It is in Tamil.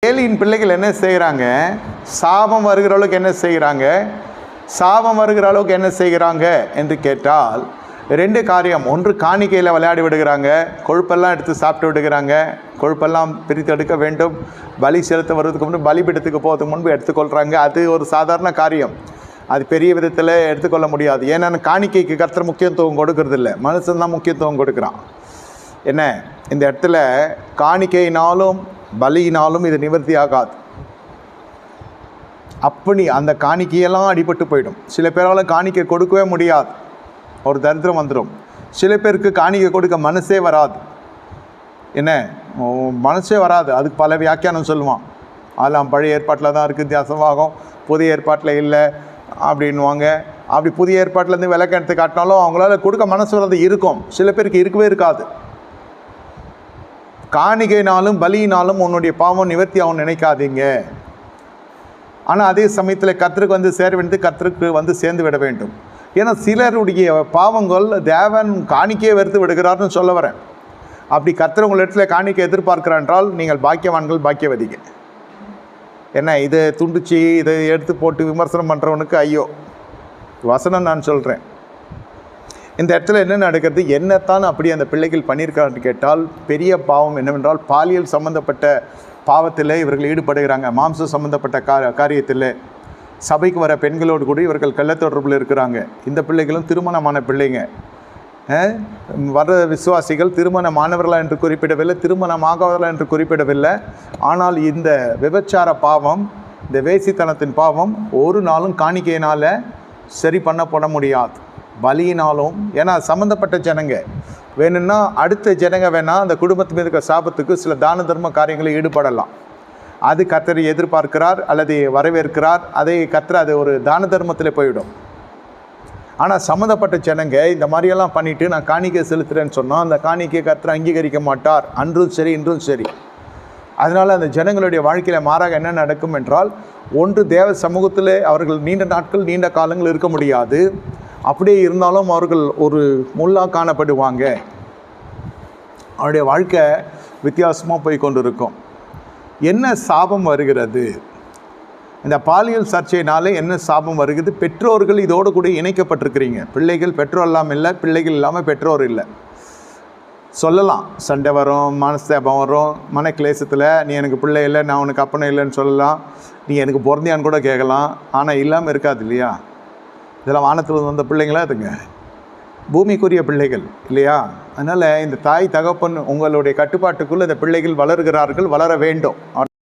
ஏலியின் பிள்ளைகள் என்ன செய்கிறாங்க? சாபம் வருகிற அளவுக்கு என்ன செய்கிறாங்க? சாபம் வருகிற அளவுக்கு என்ன செய்கிறாங்க என்று கேட்டால் ரெண்டு காரியம். ஒன்று, காணிக்கையில் விளையாடி விடுகிறாங்க, கொழுப்பெல்லாம் எடுத்து சாப்பிட்டு விடுகிறாங்க. கொழுப்பெல்லாம் பிரித்து எடுக்க வேண்டும். பலி செலுத்த வருவதுக்கு முன்பு, பலிபீடத்துக்கு போகிறதுக்கு முன்பு எடுத்துக்கொள்கிறாங்க. அது ஒரு சாதாரண காரியம். அது பெரிய விதத்தில் எடுத்துக்கொள்ள முடியாது. ஏன்னா காணிக்கைக்கு கர்த்தர் முக்கியத்துவம் கொடுக்கறது இல்லை, மனுஷன்தான் முக்கியத்துவம் கொடுக்குறான். என்ன, இந்த இடத்துல காணிக்கையினாலும் பலியினாலும் இது நிவர்த்தி ஆகாது. அப்படி அந்த காணிக்கையெல்லாம் அடிபட்டு போயிடும். சில பேரால் காணிக்கை கொடுக்கவே முடியாது, ஒரு தரித்திரம் வந்துடும். சில பேருக்கு காணிக்கை கொடுக்க மனசே வராது. என்ன, மனசே வராது. அதுக்கு பல வியாக்கியானம் சொல்லுவான். அதெல்லாம் பழைய ஏற்பாட்டில் தான் இருக்குது, வித்தியாசமாகும், புதிய ஏற்பாட்டில் இல்லை அப்படின்வாங்க. அப்படி புதிய ஏற்பாட்டிலேருந்து விளக்கெடுத்து காட்டினாலும் அவங்களால கொடுக்க மனசு வராது. இருக்கும், சில பேருக்கு இருக்கவே இருக்காது. காணிக்கைனாலும் பலியினாலும் உன்னுடைய பாவம் நிவர்த்தி ஆகும் நினைக்காதீங்க. ஆனால் அதே சமயத்தில் கர்த்தருக்கு வந்து சேர வேண்டியது கர்த்தருக்கு வந்து சேர்ந்து விட வேண்டும். ஏன்னா சிலருடைய பாவங்கள் தேவன் காணிக்கையை வெறுத்து விடுகிறார்னு சொல்ல வரேன். அப்படி கர்த்தர் உங்கள் இடத்துல காணிக்கை எதிர்பார்க்கிறார் என்றால் நீங்கள் பாக்கியவான்கள், பாக்கியவதிங்க. என்ன, இதை துண்டிச்சு இதை எடுத்து போட்டு விமர்சனம் பண்ணுறவனுக்கு ஐயோ. வசனம் நான் சொல்கிறேன். இந்த இடத்துல என்ன நடக்கிறது? என்னத்தான் அப்படி அந்த பிள்ளைகள் பண்ணியிருக்காருன்னு கேட்டால் பெரிய பாவம் என்னவென்றால் பாலியல் சம்பந்தப்பட்ட பாவத்தில் இவர்கள் ஈடுபடுகிறாங்க. மாம்சம் சம்பந்தப்பட்ட காரியத்தில் சபைக்கு வர பெண்களோடு கூட இவர்கள் கள்ளத்தொடர்பில் இருக்கிறாங்க. இந்த பிள்ளைகளும் திருமணமான பிள்ளைங்க. வர விசுவாசிகள் திருமணமானவர்களா என்று குறிப்பிடவில்லை, திருமணமாகவர்களா என்று குறிப்பிடவில்லை. ஆனால் இந்த விபச்சார பாவம், இந்த வேசித்தனத்தின் பாவம் ஒரு நாளும் காணிக்கையினால் சரி பண்ணப்பட முடியாது, பலியினாலும். ஏன்னா சம்மந்தப்பட்ட ஜனங்க வேணும்னா அடுத்த ஜனங்க வேணால் அந்த குடும்பத்து மீது இருக்க சாபத்துக்கு சில தான தர்ம காரியங்களில் ஈடுபடலாம். அது கர்த்தர் எதிர்பார்க்கிறார் அல்லது வரவேற்கிறார். அதை கர்த்தர் அது ஒரு தான தர்மத்தில் போயிடும். ஆனால் சம்மந்தப்பட்ட ஜனங்க இந்த மாதிரியெல்லாம் பண்ணிவிட்டு நான் காணிக்கை செலுத்துகிறேன்னு சொன்னால் அந்த காணிக்கையை கர்த்தர் அங்கீகரிக்க மாட்டார், அன்றும் சரி இன்றும் சரி. அதனால் அந்த ஜனங்களுடைய வாழ்க்கையில் மாறாக என்ன நடக்கும் என்றால், ஒன்று, தேவ சமூகத்தில் அவர்கள் நீண்ட நாட்கள் நீண்ட காலங்கள் இருக்க முடியாது. அப்படியே இருந்தாலும் அவர்கள் ஒரு முள்ளா காணப்படுவாங்க. அவருடைய வாழ்க்கை வித்தியாசமாக போய் கொண்டு இருக்கும். என்ன சாபம் வருகிறது? இந்த பாலியல் சர்ச்சையினாலே என்ன சாபம் வருகிறது? பெற்றோர்கள் இதோடு கூட இணைக்கப்பட்டிருக்கிறீங்க. பிள்ளைகள் பெற்றோர் இல்லாமல் இல்லை, பிள்ளைகள் இல்லாமல் பெற்றோர் இல்லை. சொல்லலாம், சண்டை வரும், மனஸ்தாபம் வரும், மன கிளேசத்தில் நீ எனக்கு பிள்ளை இல்லை, நான் உனக்கு அப்பனை இல்லைன்னு சொல்லலாம், நீ எனக்கு பிறந்தியான்னு கூட கேட்கலாம். ஆனால் இல்லாமல் இருக்காது இல்லையா? இதெல்லாம் வானத்தில் வந்த பிள்ளைங்களா இதுங்க, பூமிக்குரிய பிள்ளைகள் இல்லையா? அதனால் இந்த தாய் தகப்பன் உங்களுடைய கட்டுப்பாட்டுக்குள்ளே இந்த பிள்ளைகள் வளர்கிறார்கள், வளர வேண்டும்.